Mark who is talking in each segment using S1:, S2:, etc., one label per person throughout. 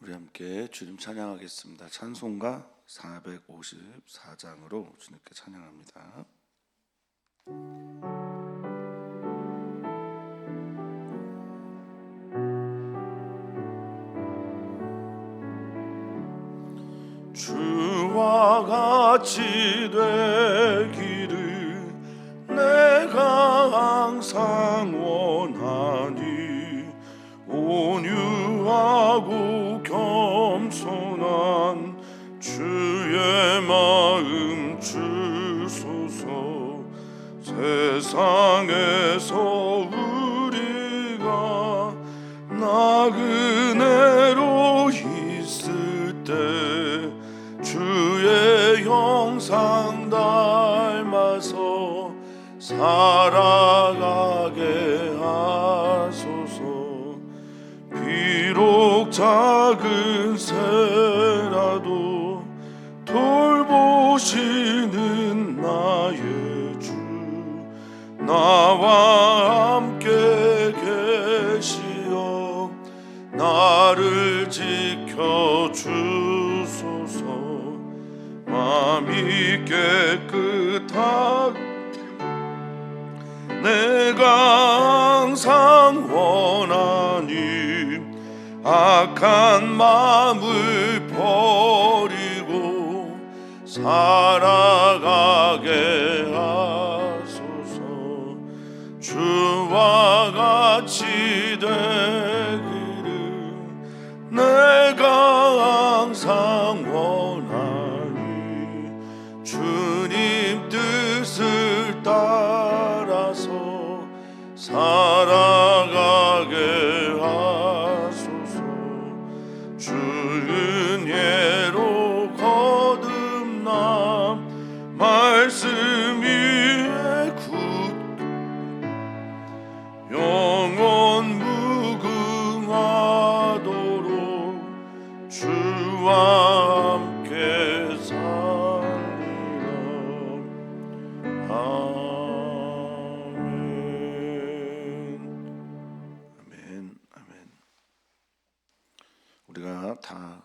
S1: 우리 함께 주님 찬양하겠습니다. 찬송가 454장으로 주님께 찬양합니다. 주와 같이 되기를 내가 항상 원하니 온유하고 겸손한 주의 마음 주소서. 세상에서 우리가 나그네로 있을 때 주의 형상 닮아서 살아가게 하소서. 비록 작은 새라도 돌보시는 나의 주 나와 함께 계시어 나를 지켜주소서. 마음이 깨끗하고 내가 항상 원하니 악한 마음을 버리고 살아가게 하소서. 주와 같이 되기를 내가 항상 원하니 주님 뜻을 따라서 살아가게 하소서. 주 은혜로 거듭남 말씀 위에 굳고 영원 무궁하도록 주와 함께 살리라. 아멘. 아멘. 우리가 다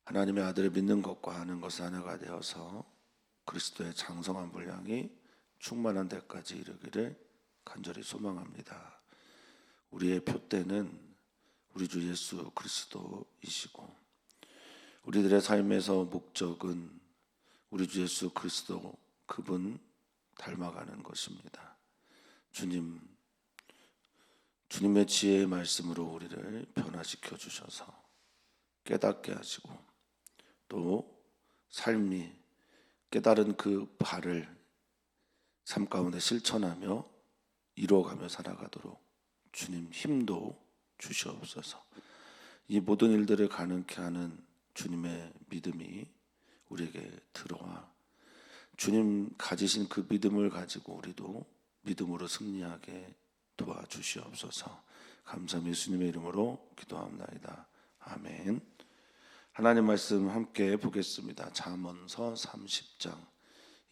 S1: 하나님의 아들을 믿는 것과 아는 것을 하나가 되어서 그리스도의 장성한 분량이 충만한 데까지 이르기를 간절히 소망합니다. 우리의 표대는 우리 주 예수 그리스도이시고 우리들의 삶에서 목적은 우리 주 예수 그리스도 그분 닮아가는 것입니다. 주님의 지혜의 말씀으로 우리를 변화시켜 주셔서 깨닫게 하시고 또 삶이 깨달은 그 바를 삶 가운데 실천하며 이루어가며 살아가도록 주님 힘도 주시옵소서. 이 모든 일들을 가능케 하는 주님의 믿음이 우리에게 들어와 주님 가지신 그 믿음을 가지고 우리도 믿음으로 승리하게 도와주시옵소서. 감사합니다. 예수님의 이름으로 기도합나이다. 아멘. 하나님 말씀 함께 보겠습니다. 잠언서 30장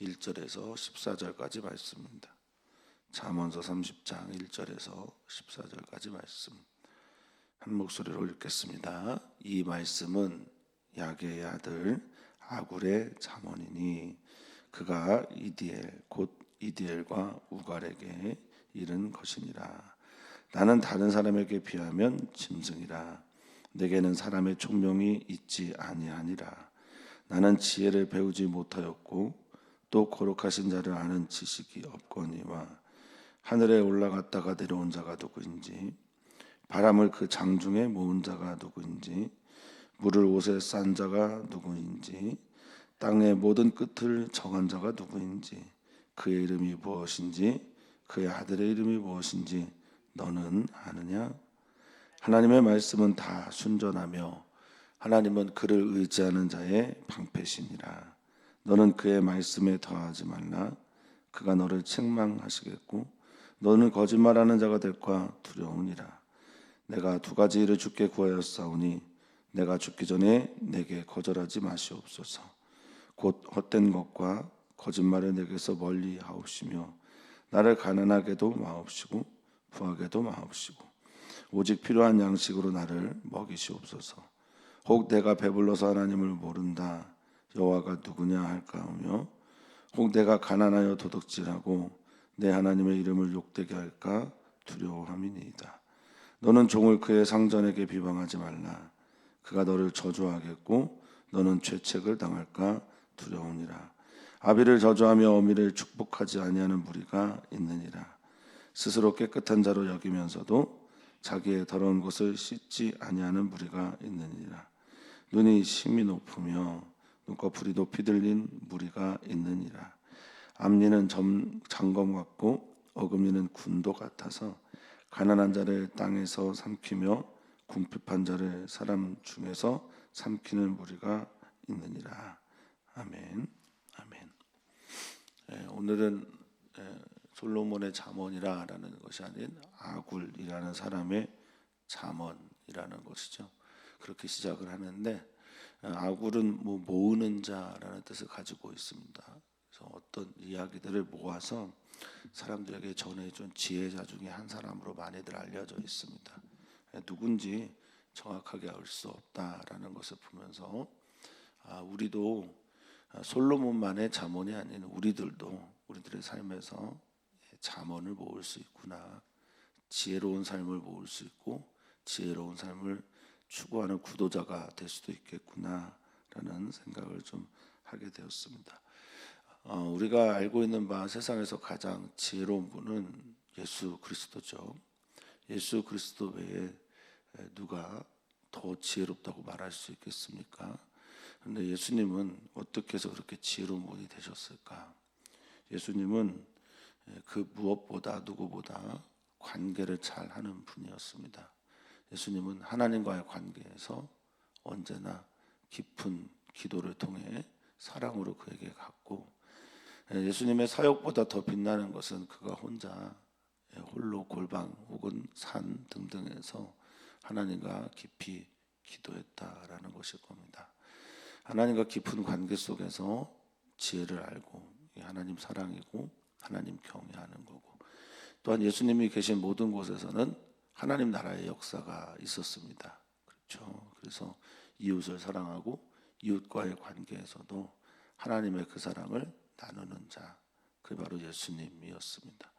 S1: 1절에서 14절까지 말씀입니다. 잠언서 30장 1절에서 14절까지 말씀 한 목소리로 읽겠습니다. 이 말씀은 야게의 아들 아굴의 잠언이니 그가 이디엘 곧 이디엘과 우갈에게 이른 것이니라. 나는 다른 사람에게 비하면 짐승이라. 내게는 사람의 총명이 있지 아니하니라. 나는 지혜를 배우지 못하였고 또 거룩하신 자를 아는 지식이 없거니와 하늘에 올라갔다가 내려온 자가 누구인지 바람을 그 장중에 모은 자가 누구인지 물을 옷에 싼 자가 누구인지 땅의 모든 끝을 정한 자가 누구인지 그의 이름이 무엇인지 그의 아들의 이름이 무엇인지 너는 아느냐? 하나님의 말씀은 다 순전하며 하나님은 그를 의지하는 자의 방패시니라. 너는 그의 말씀에 더하지 말라. 그가 너를 책망하시겠고 너는 거짓말하는 자가 될까 두려우니라. 내가 두 가지 일을 주께 구하였사오니 내가 죽기 전에 내게 거절하지 마시옵소서. 곧 헛된 것과 거짓말을 내게서 멀리 하옵시며 나를 가난하게도 마옵시고 부하게도 마옵시고 오직 필요한 양식으로 나를 먹이시옵소서. 혹 내가 배불러서 하나님을 모른다 여호와가 누구냐 할까하며 혹 내가 가난하여 도둑질하고 내 하나님의 이름을 욕되게 할까 두려워함이니이다. 너는 종을 그의 상전에게 비방하지 말라. 그가 너를 저주하겠고 너는 죄책을 당할까 두려우니라. 아비를 저주하며 어미를 축복하지 아니하는 무리가 있느니라. 스스로 깨끗한 자로 여기면서도 자기의 더러운 것을 씻지 아니하는 무리가 있느니라. 눈이 심히 높으며 눈꺼풀이 높이 들린 무리가 있느니라. 앞니는 장검 같고 어금니는 군도 같아서 가난한 자를 땅에서 삼키며 궁핍한 자를 사람 중에서 삼키는 무리가 있느니라. 아멘. 아멘. 오늘은 솔로몬의 잠언이라는 것이 아닌 아굴이라는 사람의 잠언이라는 것이죠. 그렇게 시작을 하는데 아굴은 모으는 자라는 뜻을 가지고 있습니다. 그래서 어떤 이야기들을 모아서 사람들에게 전해준 지혜자 중에 한 사람으로 많이들 알려져 있습니다. 누군지 정확하게 알 수 없다라는 것을 보면서 우리도 솔로몬만의 잠언이 아닌 우리들도 우리들의 삶에서 잠언을 모을 수 있구나, 지혜로운 삶을 모을 수 있고 지혜로운 삶을 추구하는 구도자가 될 수도 있겠구나라는 생각을 좀 하게 되었습니다. 우리가 알고 있는 바 세상에서 가장 지혜로운 분은 예수 그리스도죠. 예수 그리스도 외에 누가 더 지혜롭다고 말할 수 있겠습니까? 그런데 예수님은 어떻게 해서 그렇게 지혜로운 분이 되셨을까? 예수님은 그 무엇보다 누구보다 관계를 잘 하는 분이었습니다. 예수님은 하나님과의 관계에서 언제나 깊은 기도를 통해 사랑으로 그에게 갔고, 예수님의 사역보다 더 빛나는 것은 그가 혼자 홀로 골방 혹은 산 등등에서 하나님과 깊이 기도했다라는 것일 겁니다. 하나님과 깊은 관계 속에서 지혜를 알고 하나님 사랑이고 하나님 경외하는 거고, 또한 예수님이 계신 모든 곳에서는 하나님 나라의 역사가 있었습니다. 그렇죠. 그래서 이웃을 사랑하고 이웃과의 관계에서도 하나님의 그 사랑을 나누는 자, 그게 바로 예수님이었습니다.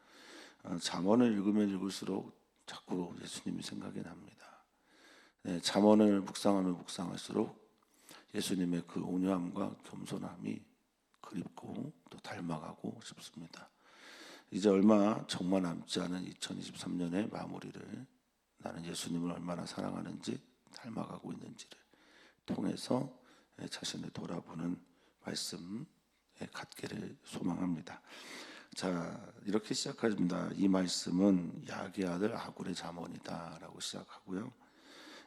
S1: 잠언을 읽으면 읽을수록 자꾸 예수님이 생각이 납니다. 잠언을 묵상하면 묵상할수록 예수님의 그 온유함과 겸손함이 그립고 또 닮아가고 싶습니다. 이제 얼마 정말 남지 않은 2023년의 마무리를 나는 예수님을 얼마나 사랑하는지 닮아가고 있는지를 통해서 자신을 돌아보는 말씀 갖기를 소망합니다. 자, 이렇게 시작합니다. 이 말씀은 야기의 아들 아굴의 잠언이다라고 시작하고요.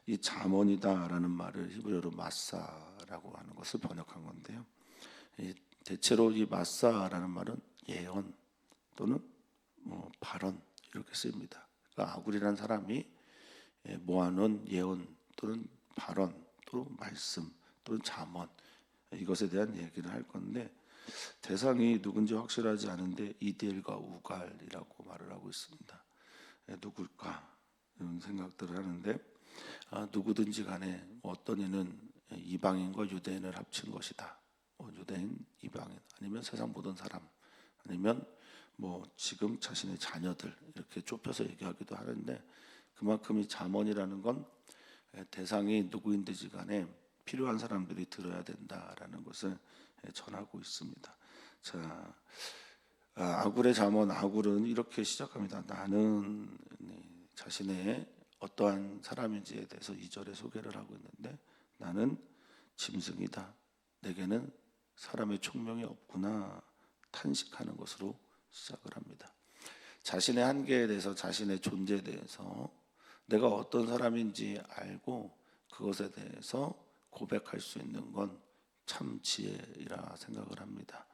S1: 이 잠언이다라는 말을 히브리어로 마사라고 하는 것을 번역한 건데요. 대체로 이 마사라는 말은 예언 또는 발언 이렇게 쓰입니다. 그러니까 아굴이라는 사람이 모아놓은 예언 또는 발언 또는 말씀 또는 잠언, 이것에 대한 얘기를 할 건데, 대상이 누군지 확실하지 않은데 이디엘과 우갈이라고 말을 하고 있습니다. 누굴까 이런 생각들을 하는데, 누구든지 간에 어떤 이는 이방인과 유대인을 합친 것이다. 유대인, 이방인, 아니면 세상 모든 사람, 아니면 지금 자신의 자녀들, 이렇게 좁혀서 얘기하기도 하는데, 그만큼 이 잠언이라는 건 대상이 누구인지 간에 필요한 사람들이 들어야 된다라는 것을 전하고 있습니다. 자, 아굴의 잠언, 아굴은 이렇게 시작합니다. 나는 자신의 어떠한 사람인지에 대해서 2절에 소개를 하고 있는데, 나는 짐승이다. 내게는 사람의 총명이 없구나 탄식하는 것으로 시작을 합니다. 자신의 한계에 대해서, 자신의 존재에 대해서 내가 어떤 사람인지 알고 그것에 대해서 고백할 수 있는 건 참 지혜이라 생각을 합니다.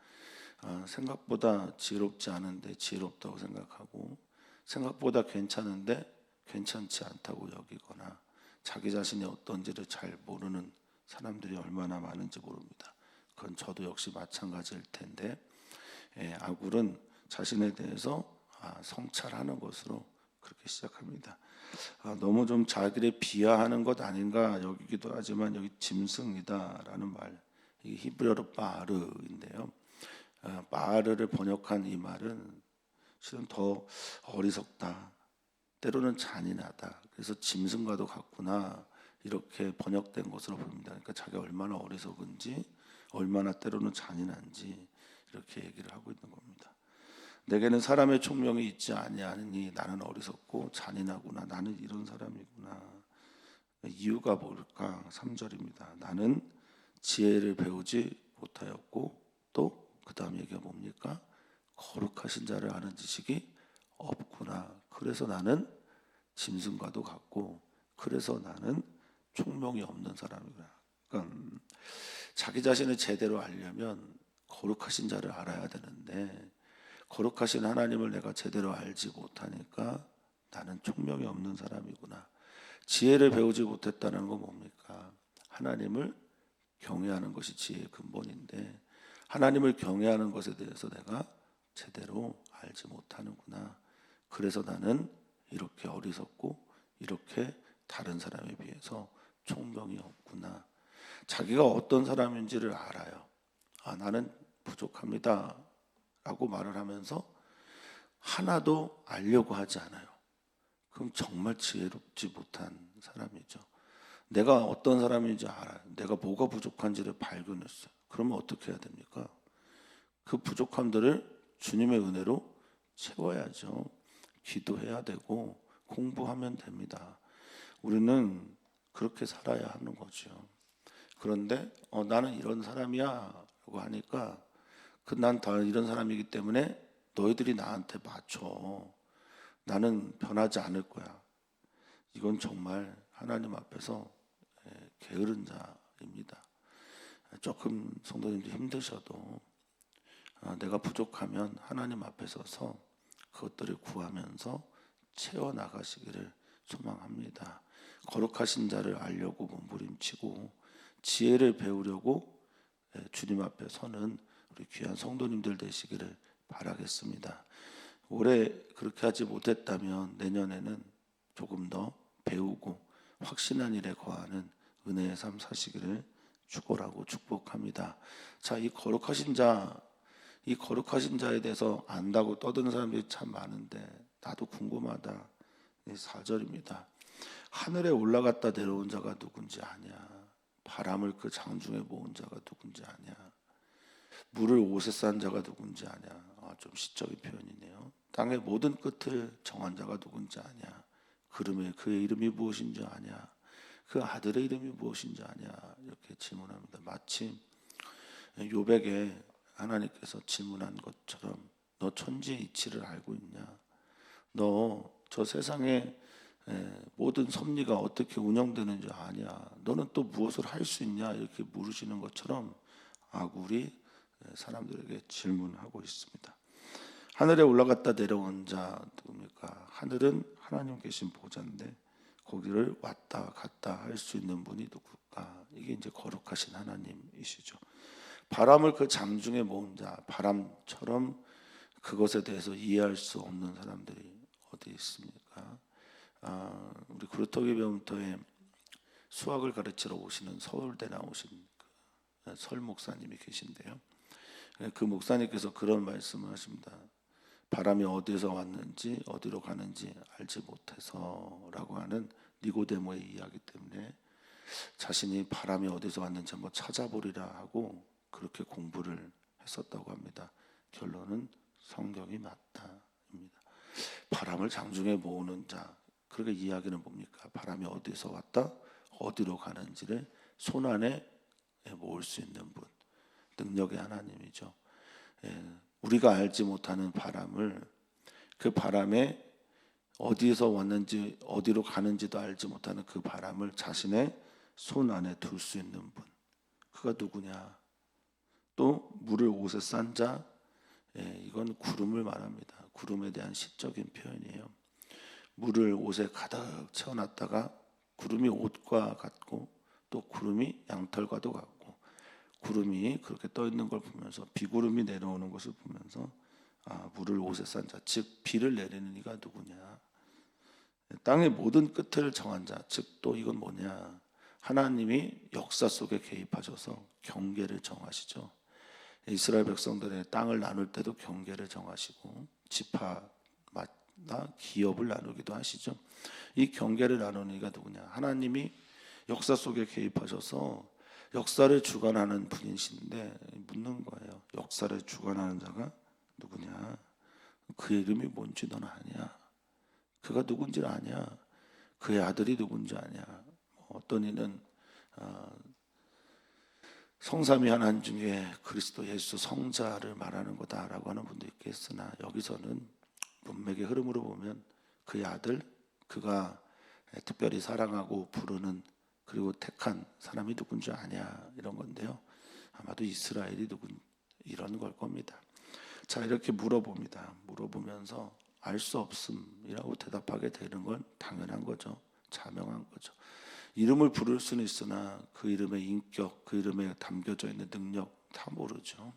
S1: 생각보다 지혜롭지 않은데 지혜롭다고 생각하고, 생각보다 괜찮은데 괜찮지 않다고 여기거나, 자기 자신이 어떤지를 잘 모르는 사람들이 얼마나 많은지 모릅니다. 그건 저도 역시 마찬가지일 텐데, 아굴은 자신에 대해서 성찰하는 것으로 그렇게 시작합니다. 너무 좀 자기를 비하하는 것 아닌가 여기기도 하지만 여기 짐승이다라는 말, 이 히브리어로 바르인데요. 바르를 번역한 이 말은 실은 더 어리석다, 때로는 잔인하다. 그래서 짐승과도 같구나 이렇게 번역된 것으로 보입니다. 그러니까 자기가 얼마나 어리석은지, 얼마나 때로는 잔인한지 이렇게 얘기를 하고 있는 겁니다. 내게는 사람의 총명이 있지 아니하느니 나는 어리석고 잔인하구나. 나는 이런 사람이구나. 이유가 뭘까? 3절입니다. 나는 지혜를 배우지 못하였고 또 그 다음 얘기가 뭡니까? 거룩하신 자를 아는 지식이 없구나. 그래서 나는 짐승과도 같고 그래서 나는 총명이 없는 사람이구나. 그러니까 자기 자신을 제대로 알려면 거룩하신 자를 알아야 되는데 거룩하신 하나님을 내가 제대로 알지 못하니까 나는 총명이 없는 사람이구나. 지혜를 배우지 못했다는 건 뭡니까? 하나님을 경외하는 것이 지혜의 근본인데 하나님을 경외하는 것에 대해서 내가 제대로 알지 못하는구나. 그래서 나는 이렇게 어리석고 이렇게 다른 사람에 비해서 총명이 없구나. 자기가 어떤 사람인지를 알아요. 나는 부족합니다 라고 말을 하면서 하나도 알려고 하지 않아요. 그럼 정말 지혜롭지 못한 사람이죠. 내가 어떤 사람인지 알아요. 내가 뭐가 부족한지를 발견했어요. 그러면 어떻게 해야 됩니까? 그 부족함들을 주님의 은혜로 채워야죠. 기도해야 되고 공부하면 됩니다. 우리는 그렇게 살아야 하는 거죠. 그런데 나는 이런 사람이야 라고 하니까 난 다 이런 사람이기 때문에 너희들이 나한테 맞춰. 나는 변하지 않을 거야. 이건 정말 하나님 앞에서 게으른 자입니다. 조금 성도님들 힘드셔도 내가 부족하면 하나님 앞에 서서 그것들을 구하면서 채워나가시기를 소망합니다. 거룩하신 자를 알려고 몸부림치고 지혜를 배우려고 주님 앞에 서는 우리 귀한 성도님들 되시기를 바라겠습니다. 올해 그렇게 하지 못했다면 내년에는 조금 더 배우고 확신한 일에 거하는 은혜의 삶 사시기를 축원하고 축복합니다. 자, 이 거룩하신 자에 대해서 안다고 떠드는 사람들이 참 많은데 나도 궁금하다. 4절입니다. 하늘에 올라갔다 내려온 자가 누군지 아냐? 바람을 그 장중에 모은 자가 누군지 아냐? 물을 옷에 싼 자가 누군지 아냐? 좀 시적인 표현이네요. 땅의 모든 끝을 정한 자가 누군지 아냐? 그름에 그의 이름이 무엇인지 아냐? 그 아들의 이름이 무엇인지 아냐? 이렇게 질문합니다. 마치 욥에게 하나님께서 질문한 것처럼 너 천지의 이치를 알고 있냐? 너 저 세상에 모든 섭리가 어떻게 운영되는지 아냐? 너는 또 무엇을 할 수 있냐? 이렇게 물으시는 것처럼 아굴이 사람들에게 질문하고 있습니다. 하늘에 올라갔다 내려온 자 누굽니까? 하늘은 하나님 계신 보좌인데 거기를 왔다 갔다 할 수 있는 분이 누굴까? 이게 이제 거룩하신 하나님이시죠. 바람을 그 장중에 모은 자, 바람처럼 그것에 대해서 이해할 수 없는 사람들이 어디 있습니까? 우리 구루터기 배움터에 수학을 가르치러 오시는 서울대 나오신 설 목사님이 계신데요. 그 목사님께서 그런 말씀을 하십니다. 바람이 어디에서 왔는지 어디로 가는지 알지 못해서라고 하는 니고데모의 이야기 때문에 자신이 바람이 어디서 왔는지 한번 찾아보리라 하고 그렇게 공부를 했었다고 합니다. 결론은 성경이 맞다입니다. 바람을 장중에 모으는 자, 그렇게 이야기는 뭡니까? 바람이 어디서 왔다 어디로 가는지를 손안에 모을 수 있는 분, 능력의 하나님이죠. 우리가 알지 못하는 바람을, 그 바람에 어디에서 왔는지 어디로 가는지도 알지 못하는 그 바람을 자신의 손 안에 둘 수 있는 분, 그가 누구냐? 또 물을 옷에 싼 자, 이건 구름을 말합니다. 구름에 대한 시적인 표현이에요. 물을 옷에 가득 채워놨다가 구름이 옷과 같고 또 구름이 양털과도 같고 구름이 그렇게 떠 있는 걸 보면서 비구름이 내려오는 것을 보면서 물을 옷에 싼 자, 즉 비를 내리는 이가 누구냐? 땅의 모든 끝을 정한 자, 즉 또 이건 뭐냐? 하나님이 역사 속에 개입하셔서 경계를 정하시죠. 이스라엘 백성들의 땅을 나눌 때도 경계를 정하시고 지파마다 기업을 나누기도 하시죠. 이 경계를 나누는 이가 누구냐? 하나님이 역사 속에 개입하셔서 역사를 주관하는 분이신데 묻는 거예요. 역사를 주관하는 자가 누구냐? 그 이름이 뭔지 너는 아냐? 그가 누군지 아냐? 그의 아들이 누군지 아냐? 어떤 이는 성삼위 하나님 중에 그리스도 예수 성자를 말하는 거다라고 하는 분도 있겠으나 여기서는 문맥의 흐름으로 보면 그의 아들, 그가 특별히 사랑하고 부르는 그리고 택한 사람이 누군지 아냐 이런 건데요. 아마도 이스라엘이 누군 이런 걸 겁니다. 자, 이렇게 물어봅니다. 물어보면서 알 수 없음이라고 대답하게 되는 건 당연한 거죠. 자명한 거죠. 이름을 부를 수는 있으나 그 이름의 인격, 그 이름에 담겨져 있는 능력 다 모르죠.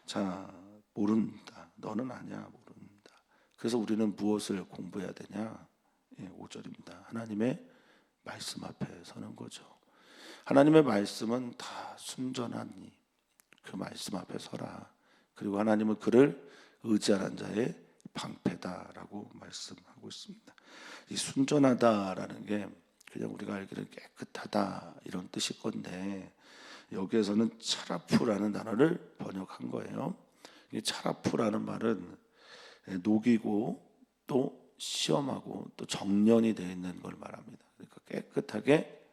S1: 자, 모른다. 너는 아냐, 모른다. 그래서 우리는 무엇을 공부해야 되냐? 5절입니다. 하나님의 말씀 앞에 서는 거죠. 하나님의 말씀은 다 순전하니 그 말씀 앞에 서라. 그리고 하나님은 그를 의지하는 자의 방패다라고 말씀하고 있습니다. 이 순전하다라는 게 그냥 우리가 알기로는 깨끗하다 이런 뜻일 건데 여기에서는 차라프라는 단어를 번역한 거예요. 이 차라프라는 말은 녹이고 또 시험하고 또 정련이 되어 있는 걸 말합니다. 그러니까 깨끗하게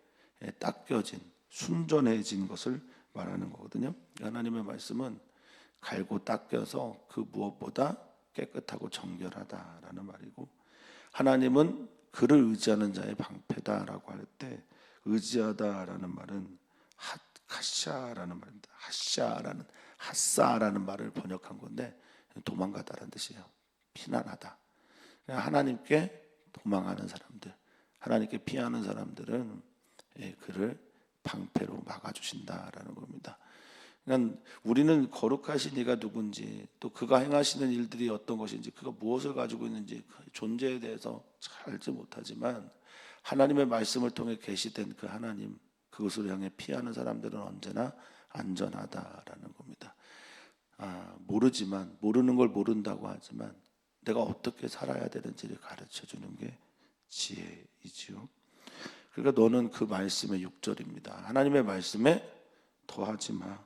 S1: 닦여진 순전해진 것을 말하는 거거든요. 하나님의 말씀은 갈고 닦여서 그 무엇보다 깨끗하고 정결하다라는 말이고 하나님은 그를 의지하는 자의 방패다라고 할 때 의지하다라는 말은 하샤라는 말입니다. 하사라는 말을 번역한 건데 도망가다라는 뜻이에요. 피난하다. 하나님께 도망하는 사람들, 하나님께 피하는 사람들은 그를 방패로 막아주신다라는 겁니다. 그러니까 우리는 거룩하신 이가 누군지 또 그가 행하시는 일들이 어떤 것인지 그가 무엇을 가지고 있는지 그 존재에 대해서 잘 알지 못하지만 하나님의 말씀을 통해 계시된 그 하나님 그것을 향해 피하는 사람들은 언제나 안전하다라는 겁니다. 모르지만 모르는 걸 모른다고 하지만 내가 어떻게 살아야 되는지를 가르쳐주는 게 지혜이지요. 그러니까 너는 그 말씀의 6절입니다. 하나님의 말씀에 더하지 마.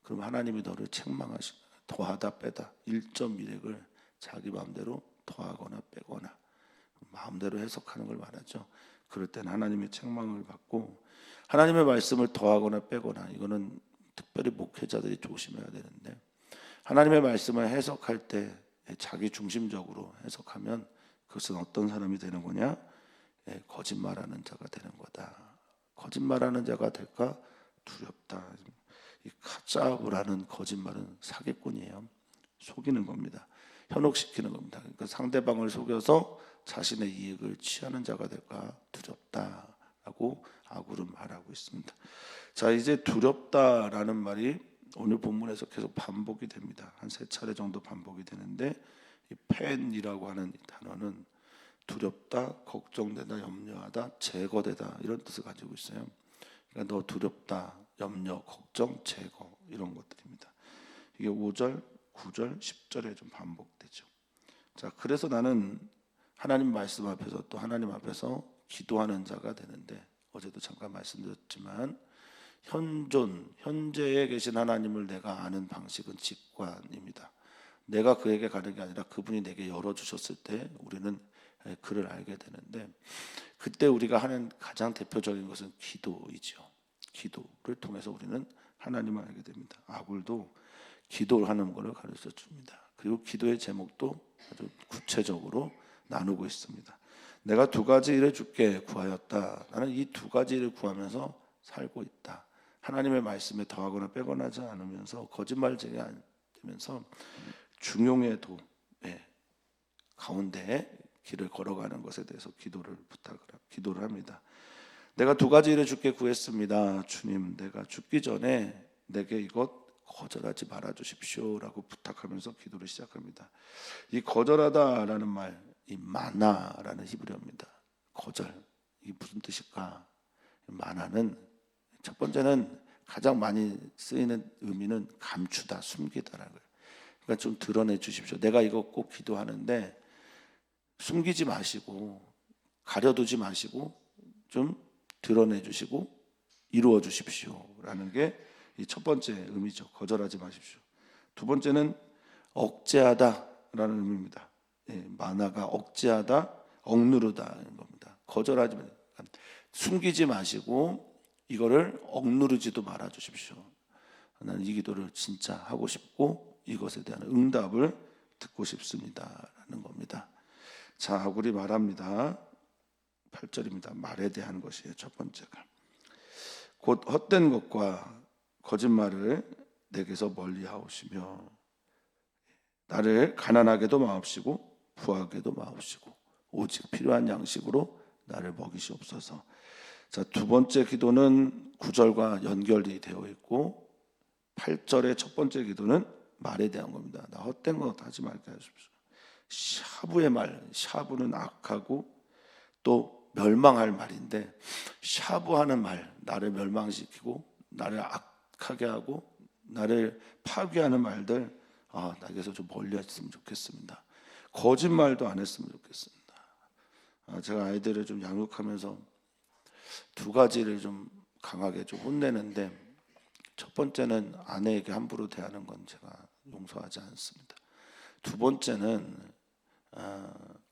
S1: 그럼 하나님이 너를 책망하시고 더하다 빼다 1.1핵을 자기 마음대로 더하거나 빼거나 마음대로 해석하는 걸 말하죠. 그럴 땐 하나님의 책망을 받고 하나님의 말씀을 더하거나 빼거나 이거는 특별히 목회자들이 조심해야 되는데 하나님의 말씀을 해석할 때 자기 중심적으로 해석하면 그것은 어떤 사람이 되는 거냐? 거짓말하는 자가 되는 거다. 거짓말하는 자가 될까? 두렵다. 이 카짜브라는 거짓말은 사기꾼이에요. 속이는 겁니다. 현혹시키는 겁니다. 그러니까 상대방을 속여서 자신의 이익을 취하는 자가 될까? 두렵다라고 아굴은 말하고 있습니다. 자, 이제 두렵다라는 말이 오늘 본문에서 계속 반복이 됩니다. 한 3차례 정도 반복이 되는데 이 팬이라고 하는 이 단어는 두렵다, 걱정되다, 염려하다, 제거되다 이런 뜻을 가지고 있어요. 그러니까 너 두렵다, 염려, 걱정, 제거 이런 것들입니다. 이게 5절, 9절, 10절에 좀 반복되죠. 자, 그래서 나는 하나님 말씀 앞에서 또 하나님 앞에서 기도하는 자가 되는데 어제도 잠깐 말씀드렸지만 현재에 계신 하나님을 내가 아는 방식은 직관입니다. 내가 그에게 가는 게 아니라 그분이 내게 열어주셨을 때 우리는 그를 알게 되는데 그때 우리가 하는 가장 대표적인 것은 기도이죠. 기도를 통해서 우리는 하나님을 알게 됩니다. 아굴도 기도를 하는 것을 가르쳐 줍니다. 그리고 기도의 제목도 아주 구체적으로 나누고 있습니다. 내가 2가지 일을 주께 구하였다. 나는 이 2가지 일을 구하면서 살고 있다. 하나님의 말씀에 더하거나 빼거나 하지 않으면서 거짓말쟁이 안 되면서 중용의 도 가운데에 길을 걸어가는 것에 대해서 기도를 합니다. 내가 2가지 일을 주께 구했습니다. 주님, 내가 죽기 전에 내게 이것 거절하지 말아 주십시오라고 부탁하면서 기도를 시작합니다. 이 거절하다라는 말, 이 마나라는 히브리어입니다. 거절. 이게 무슨 뜻일까? 만화는 첫 번째는 가장 많이 쓰이는 의미는 감추다, 숨기다라는 거예요. 그러니까 좀 드러내 주십시오. 내가 이거 꼭 기도하는데 숨기지 마시고 가려두지 마시고 좀 드러내 주시고 이루어 주십시오라는 게 이 첫 번째 의미죠. 거절하지 마십시오. 두 번째는 억제하다라는 의미입니다. 만화가 억제하다, 억누르다는 겁니다. 거절하지 마세요. 숨기지 마시고 이거를 억누르지도 말아 주십시오. 나는 이 기도를 진짜 하고 싶고 이것에 대한 응답을 듣고 싶습니다라는 겁니다. 자, 우리 말합니다. 8절입니다. 말에 대한 것이에요. 첫 번째가 곧 헛된 것과 거짓말을 내게서 멀리하옵시며 나를 가난하게도 마옵시고 부하게도 마옵시고 오직 필요한 양식으로 나를 먹이시옵소서. 자, 두 번째 기도는 9절과 연결이 되어 있고 8절의 첫 번째 기도는 말에 대한 겁니다. 나 헛된 것 하지 말게 하십시오. 샤브의 말, 샤브는 악하고 또 멸망할 말인데 샤브하는 말, 나를 멸망시키고 나를 악하게 하고 나를 파괴하는 말들, 나에게서 좀 멀리 했으면 좋겠습니다. 거짓말도 안 했으면 좋겠습니다. 제가 아이들을 좀 양육하면서 두 가지를 좀 강하게 좀 혼내는데 첫 번째는 아내에게 함부로 대하는 건 제가 용서하지 않습니다. 두 번째는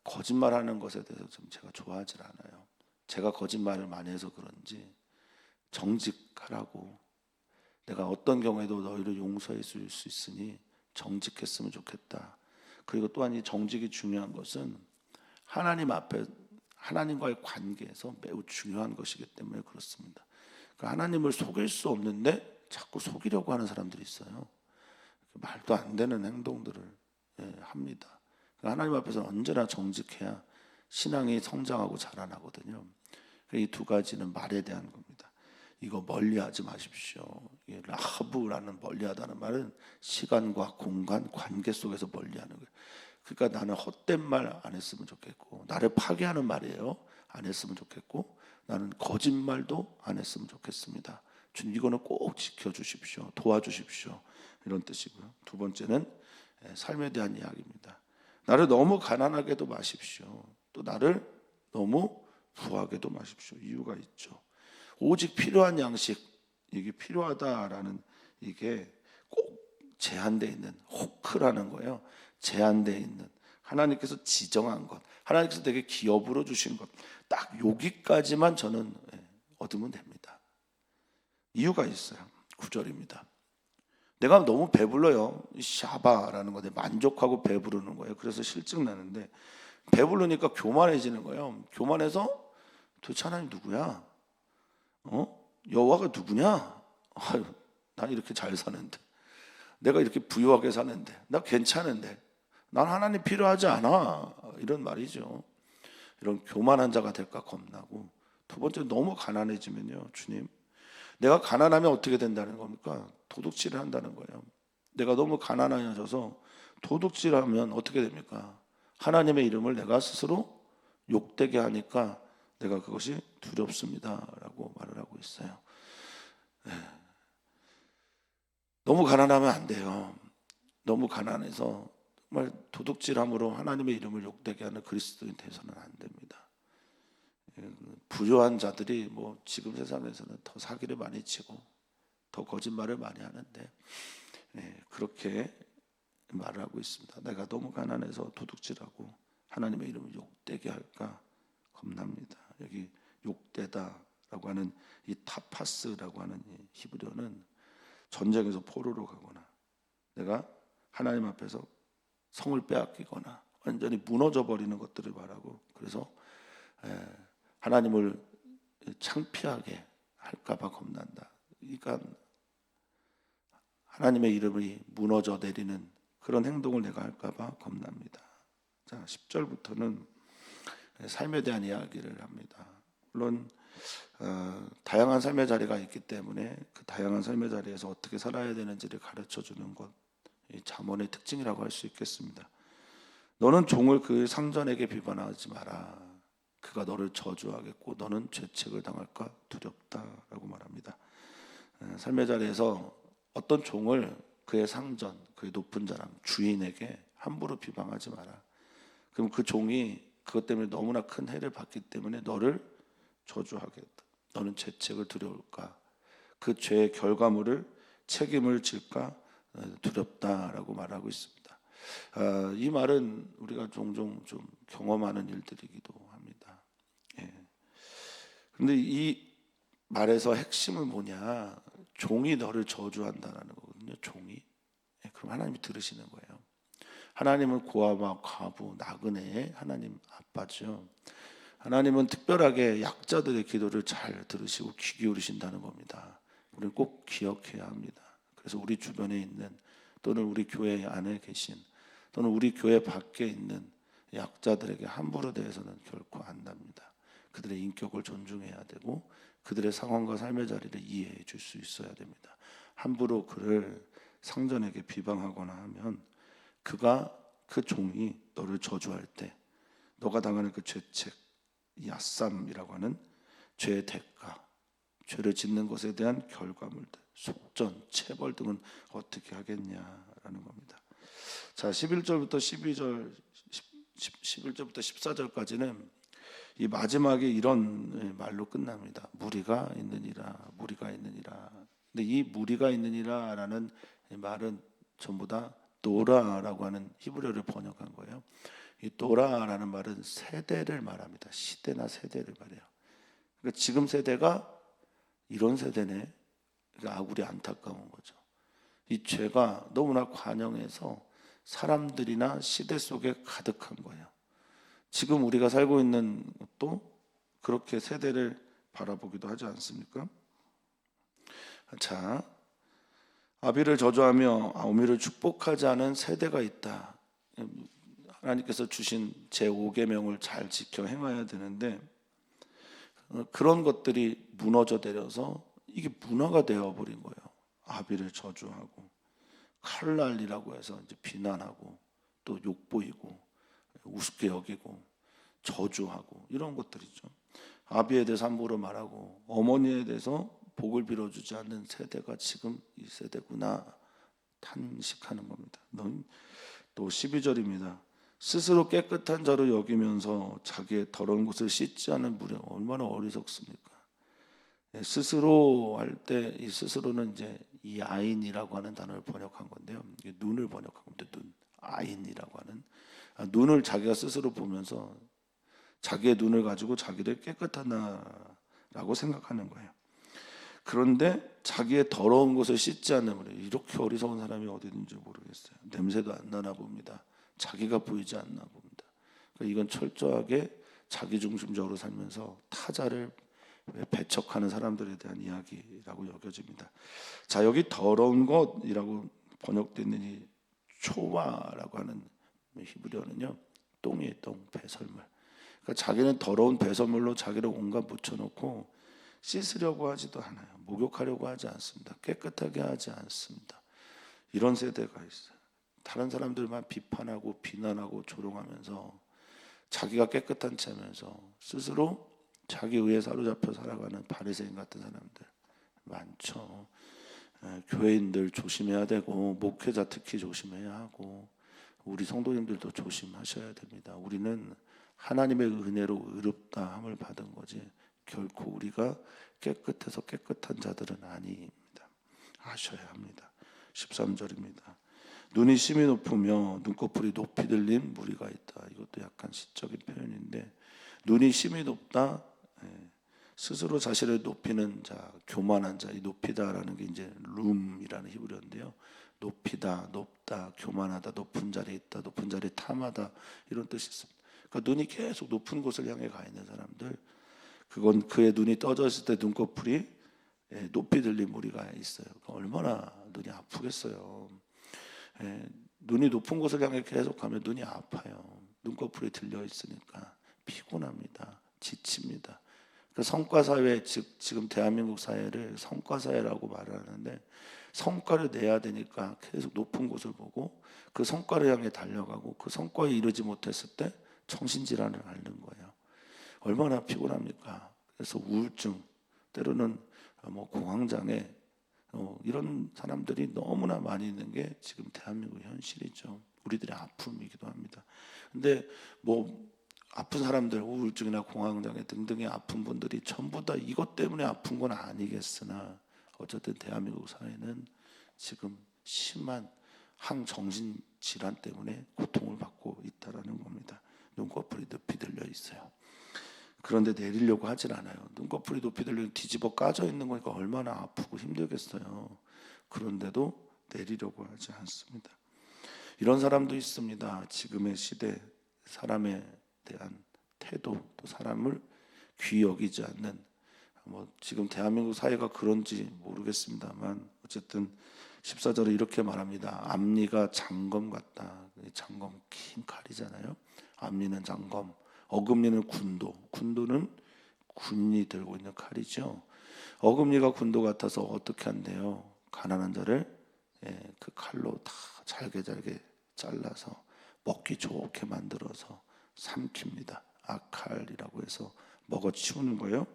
S1: 거짓말하는 것에 대해서 좀 제가 좋아하지 않아요. 제가 거짓말을 많이 해서 그런지 정직하라고, 내가 어떤 경우에도 너희를 용서해 줄 수 있으니 정직했으면 좋겠다. 그리고 또한 이 정직이 중요한 것은 하나님 앞에 하나님과의 관계에서 매우 중요한 것이기 때문에 그렇습니다. 하나님을 속일 수 없는데 자꾸 속이려고 하는 사람들이 있어요. 말도 안 되는 행동들을 합니다. 하나님 앞에서 언제나 정직해야 신앙이 성장하고 자라나거든요. 이 두 가지는 말에 대한 겁니다. 이거 멀리하지 마십시오. 라하브라는 멀리하다는 말은 시간과 공간, 관계 속에서 멀리하는 거예요. 그러니까 나는 헛된 말 안 했으면 좋겠고, 나를 파괴하는 말이에요. 안 했으면 좋겠고, 나는 거짓말도 안 했으면 좋겠습니다. 주님, 이거는 꼭 지켜주십시오. 도와주십시오. 이런 뜻이고요. 두 번째는 삶에 대한 이야기입니다. 나를 너무 가난하게도 마십시오. 또 나를 너무 부하게도 마십시오. 이유가 있죠. 오직 필요한 양식, 이게 필요하다라는 이게 꼭 제한되어 있는, 호크라는 거예요. 제한되어 있는, 하나님께서 지정한 것, 하나님께서 되게 기업으로 주신 것, 딱 여기까지만 저는 얻으면 됩니다. 이유가 있어요. 9절입니다. 내가 너무 배불러요. 샤바라는 건데 만족하고 배부르는 거예요. 그래서 실증 나는데 배부르니까 교만해지는 거예요. 교만해서 도대체 하나님 누구야? 여호와가 누구냐? 아유, 난 이렇게 잘 사는데, 내가 이렇게 부유하게 사는데, 나 괜찮은데, 난 하나님 필요하지 않아. 이런 말이죠. 이런 교만한 자가 될까 겁나고, 두 번째 너무 가난해지면요, 주님, 내가 가난하면 어떻게 된다는 겁니까? 도둑질을 한다는 거예요. 내가 너무 가난해져서 도둑질하면 어떻게 됩니까? 하나님의 이름을 내가 스스로 욕되게 하니까 내가 그것이 두렵습니다라고 말을 하고 있어요. 너무 가난하면 안 돼요. 너무 가난해서 정말 도둑질함으로 하나님의 이름을 욕되게 하는 그리스도인 돼서는 안 됩니다. 부유한 자들이 뭐 지금 세상에서는 더 사기를 많이 치고 더 거짓말을 많이 하는데 그렇게 말을 하고 있습니다. 내가 너무 가난해서 도둑질하고 하나님의 이름을 욕되게 할까 겁납니다. 여기 욕되다라고 하는 이 타파스라고 하는 이 히브리어는 전쟁에서 포로로 가거나 내가 하나님 앞에서 성을 빼앗기거나 완전히 무너져 버리는 것들을 말하고, 그래서 하나님을 창피하게 할까봐 겁난다. 그러니까 하나님의 이름이 무너져 내리는 그런 행동을 내가 할까봐 겁납니다. 자, 10절부터는 삶에 대한 이야기를 합니다. 물론 다양한 삶의 자리가 있기 때문에 그 다양한 삶의 자리에서 어떻게 살아야 되는지를 가르쳐주는 것, 잠언의 특징이라고 할 수 있겠습니다. 너는 종을 그 상전에게 비방하지 마라. 그가 너를 저주하겠고 너는 죄책을 당할까 두렵다라고 말합니다. 삶의 자리에서 어떤 종을 그의 상전, 그의 높은 자랑, 주인에게 함부로 비방하지 마라. 그럼 그 종이 그것 때문에 너무나 큰 해를 받기 때문에 너를 저주하겠다. 너는 죄책을 두려울까? 그 죄의 결과물을 책임을 질까 두렵다라고 말하고 있습니다. 이 말은 우리가 종종 좀 경험하는 일들이기도 합니다. 그런데 이 말에서 핵심은 뭐냐? 종이 너를 저주한다라는 거거든요. 종이. 그럼 하나님이 들으시는 거예요. 하나님은 고아와 과부, 나그네의 하나님 아빠죠. 하나님은 특별하게 약자들의 기도를 잘 들으시고 귀 기울이신다는 겁니다. 우리는 꼭 기억해야 합니다. 그래서 우리 주변에 있는 또는 우리 교회 안에 계신 또는 우리 교회 밖에 있는 약자들에게 함부로 대해서는 결코 안 답니다. 그들의 인격을 존중해야 되고 그들의 상황과 삶의 자리를 이해해 줄 수 있어야 됩니다. 함부로 그를 상전에게 비방하거나 하면 그 종이 너를 저주할 때 너가 당하는 그 죄책, 야쌈이라고 하는 죄의 대가, 죄를 짓는 것에 대한 결과물들, 속전, 체벌 등은 어떻게 하겠냐라는 겁니다. 자, 11절부터 11절부터 14절까지는 이 마지막에 이런 말로 끝납니다. 무리가 있느니라, 무리가 있느니라. 근데 이 무리가 있느니라라는 말은 전부 다 도라라고 하는 히브리어를 번역한 거예요. 이 도라라는 말은 세대를 말합니다. 시대나 세대를 말해요. 그러니까 지금 세대가 이런 세대네. 그러니까 아구리 안타까운 거죠. 이 죄가 너무나 관영해서 사람들이나 시대 속에 가득한 거예요. 지금 우리가 살고 있는 것도 그렇게 세대를 바라보기도 하지 않습니까? 자, 아비를 저주하며 오미를 축복하지 않은 세대가 있다. 하나님께서 주신 제5계명을 잘 지켜 행해야 되는데 그런 것들이 무너져 내려서 이게 문화가 되어버린 거예요. 아비를 저주하고 칼날이라고 해서 이제 비난하고 또 욕보이고 우습게 여기고 저주하고 이런 것들이죠. 아비에 대해서 함부로 말하고 어머니에 대해서 복을 빌어주지 않는 세대가 지금 이 세대구나 탄식하는 겁니다. 또 12절입니다. 스스로 깨끗한 자로 여기면서 자기의 더러운 것을 씻지 않은 무리 얼마나 어리석습니까? 스스로 할 때 이 스스로는 이제 이 아인이라고 하는 단어를 번역한 건데요. 눈을 번역한 겁니다. 눈, 아인이라고 하는 눈을 자기가 스스로 보면서 자기의 눈을 가지고 자기를 깨끗하다라고 생각하는 거예요. 그런데 자기의 더러운 것을 씻지 않는 분이 이렇게 어리석은 사람이 어디 있는지 모르겠어요. 냄새도 안 나나 봅니다. 자기가 보이지 않나 봅니다. 그러니까 이건 철저하게 자기중심적으로 살면서 타자를 배척하는 사람들에 대한 이야기라고 여겨집니다. 자, 여기 더러운 것이라고 번역되는 이 초와라고 하는 히브리어는요, 똥이에요. 똥, 배설물. 그러니까 자기는 더러운 배설물로 자기를 온갖 묻혀놓고 씻으려고 하지도 않아요. 목욕하려고 하지 않습니다. 깨끗하게 하지 않습니다. 이런 세대가 있어요. 다른 사람들만 비판하고 비난하고 조롱하면서 자기가 깨끗한 채면서 스스로 자기 의에 사로잡혀 살아가는 바리새인 같은 사람들 많죠. 교회인들 조심해야 되고 목회자 특히 조심해야 하고 우리 성도님들도 조심하셔야 됩니다. 우리는 하나님의 은혜로 의롭다 함을 받은 거지 결코 우리가 깨끗해서 깨끗한 자들은 아닙니다. 아셔야 합니다. 13절입니다. 눈이 심히 높으며 눈꺼풀이 높이 들린 무리가 있다. 이것도 약간 시적인 표현인데 눈이 심히 높다. 스스로 자신을 높이는 자, 교만한 자, 이 높이다라는 게 이제 룸이라는 히브리어인데요. 높이다, 높다, 교만하다, 높은 자리에 있다, 높은 자리에 탐하다 이런 뜻이 있습니다. 그러니까 눈이 계속 높은 곳을 향해 가 있는 사람들, 그건 그의 눈이 떠져 있을 때 눈꺼풀이 높이 들린 무리가 있어요. 얼마나 눈이 아프겠어요. 눈이 높은 곳을 향해 계속 가면 눈이 아파요. 눈꺼풀이 들려 있으니까 피곤합니다. 지칩니다. 그 성과사회, 즉 지금 대한민국 사회를 성과사회라고 말하는데 성과를 내야 되니까 계속 높은 곳을 보고 그 성과를 향해 달려가고 그 성과에 이르지 못했을 때 정신질환을 앓는 거예요. 얼마나 피곤합니까? 그래서 우울증, 때로는 공황장애, 이런 사람들이 너무나 많이 있는 게 지금 대한민국 현실이죠. 우리들의 아픔이기도 합니다. 근데 아픈 사람들, 우울증이나 공황장애 등등의 아픈 분들이 전부 다 이것 때문에 아픈 건 아니겠으나 어쨌든 대한민국 사회는 지금 심한 항정신 질환 때문에 고통을 받고 있다라는 겁니다. 눈꺼풀이 높이 들려 있어요. 그런데 내리려고 하질 않아요. 눈꺼풀이 높이 들려 뒤집어 까져 있는 거니까 얼마나 아프고 힘들겠어요. 그런데도 내리려고 하지 않습니다. 이런 사람도 있습니다. 지금의 시대 사람에 대한 태도, 또 사람을 귀히 여기지 않는, 지금 대한민국 사회가 그런지 모르겠습니다만 어쨌든 14절에 이렇게 말합니다. 앞니가 장검 같다. 장검 긴 칼이잖아요. 앞니는 장검, 어금니는 군도. 군도는 군이 들고 있는 칼이죠. 어금니가 군도 같아서 어떻게 한대요? 가난한 자를 그 칼로 다 잘게 잘라서 먹기 좋게 만들어서 삼킵니다. 아칼이라고 해서 먹어치우는 거예요.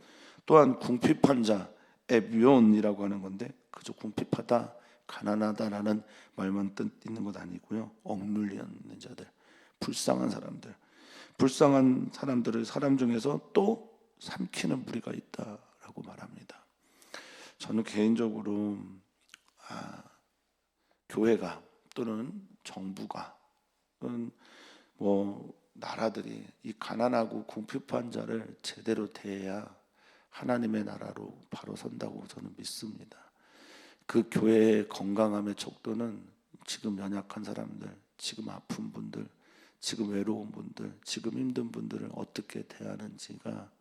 S1: 또한 궁핍한 자, 에비온이라고 하는 건데 그저 궁핍하다, 가난하다라는 말만 뜻 있는 것 아니고요. 억눌리는 자들, 불쌍한 사람들을 사람 중에서 또 삼키는 무리가 있다라고 말합니다. 저는 개인적으로 교회가 또는 정부가 또는 나라들이 이 가난하고 궁핍한 자를 제대로 대해야 하나님의 나라로 바로 선다고 저는 믿습니다. 그 교회의 건강함의 척도는 지금 연약한 사람들, 지금 아픈 분들, 지금 외로운 분들, 지금 힘든 분들을 어떻게 대하는지가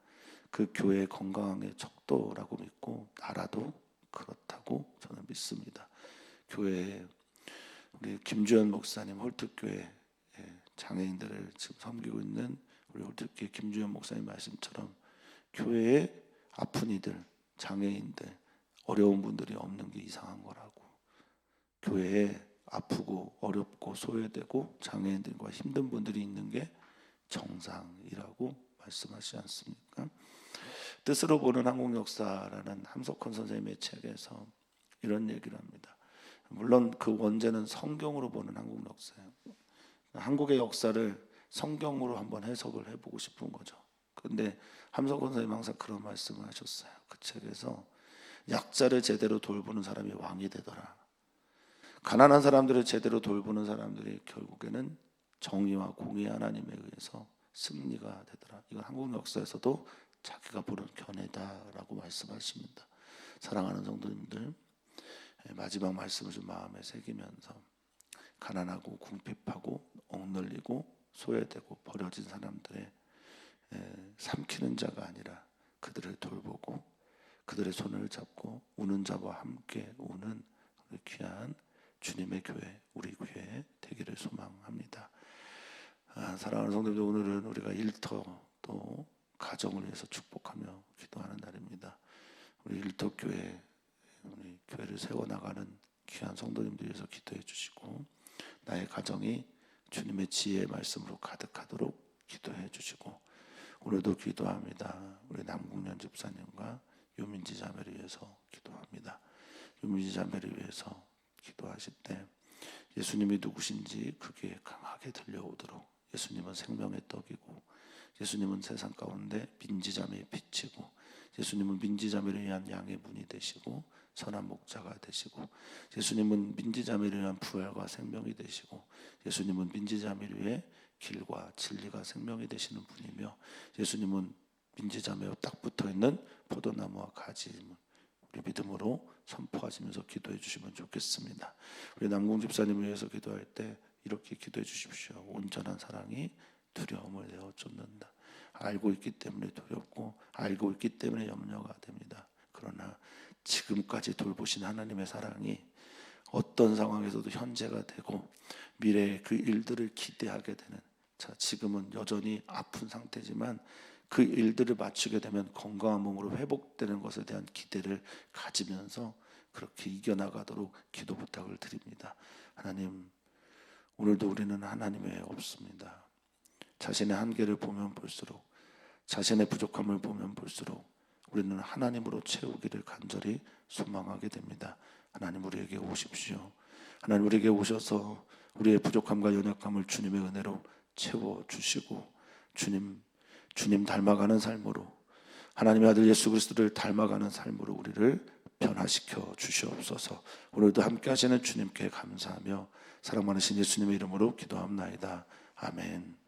S1: 그 교회의 건강의 척도라고 믿고 나라도 그렇다고 저는 믿습니다. 교회에 우리 김주현 목사님 홀특교회 장애인들을 지금 섬기고 있는 우리 홀특교회 김주현 목사님 말씀처럼 교회에 아픈 이들, 장애인들, 어려운 분들이 없는 게 이상한 거라고. 교회에 아프고 어렵고 소외되고 장애인들과 힘든 분들이 있는 게 정상이라고 말씀하시지 않습니까? 뜻으로 보는 한국 역사라는 함석헌 선생님의 책에서 이런 얘기를 합니다. 물론 그 원제는 성경으로 보는 한국 역사예요. 한국의 역사를 성경으로 한번 해석을 해보고 싶은 거죠. 그런데 함석헌 선생님 항상 그런 말씀을 하셨어요. 그 책에서 약자를 제대로 돌보는 사람이 왕이 되더라. 가난한 사람들을 제대로 돌보는 사람들이 결국에는 정의와 공의 하나님에 의해서 승리가 되더라. 이건 한국 역사에서도 자기가 보는 견해다라고 말씀하십니다. 사랑하는 성도님들, 마지막 말씀을 좀 마음에 새기면서 가난하고 궁핍하고 억눌리고 소외되고 버려진 사람들의 삼키는 자가 아니라 그들을 돌보고 그들의 손을 잡고 우는 자와 함께 우는 우리 귀한 주님의 교회, 우리 교회 되기를 소망합니다. 사랑하는 성도님들, 오늘은 우리가 일터 또 가정을 위해서 축복하며 기도하는 날입니다. 우리 일터 교회, 우리 교회를 세워나가는 귀한 성도님들 위해서 기도해 주시고 나의 가정이 주님의 지혜의 말씀으로 가득하도록 기도해 주시고 오늘도 기도합니다. 우리 남궁년 집사님과 유민지 자매를 위해서 기도합니다. 유민지 자매를 위해서 기도하실 때 예수님이 누구신지 그게 강하게 들려오도록, 예수님은 생명의 떡이고 예수님은 세상 가운데 민지자매의 빛이고 예수님은 민지자매를 위한 양의 문이 되시고 선한 목자가 되시고 예수님은 민지자매를 위한 부활과 생명이 되시고 예수님은 민지자매를 위해 길과 진리가 생명이 되시는 분이며 예수님은 민지자매와 딱 붙어있는 포도나무와 가지임을 우리 믿음으로 선포하시면서 기도해 주시면 좋겠습니다. 우리 남궁 집사님을 위해서 기도할 때 이렇게 기도해 주십시오. 온전한 사랑이 두려움을 내어 쫓는다. 알고 있기 때문에 두렵고 알고 있기 때문에 염려가 됩니다. 그러나 지금까지 돌보신 하나님의 사랑이 어떤 상황에서도 현재가 되고 미래의 그 일들을 기대하게 되는, 지금은 여전히 아픈 상태지만 그 일들을 맞추게 되면 건강한 몸으로 회복되는 것에 대한 기대를 가지면서 그렇게 이겨나가도록 기도 부탁을 드립니다. 하나님, 오늘도 우리는 하나님 외에 없습니다. 자신의 한계를 보면 볼수록 자신의 부족함을 보면 볼수록 우리는 하나님으로 채우기를 간절히 소망하게 됩니다. 하나님 우리에게 오십시오. 하나님 우리에게 오셔서 우리의 부족함과 연약함을 주님의 은혜로 채워주시고 주님 닮아가는 삶으로, 하나님의 아들 예수 그리스도를 닮아가는 삶으로 우리를 변화시켜 주시옵소서. 오늘도 함께 하시는 주님께 감사하며 사랑 많으신 예수님의 이름으로 기도합나이다. 아멘.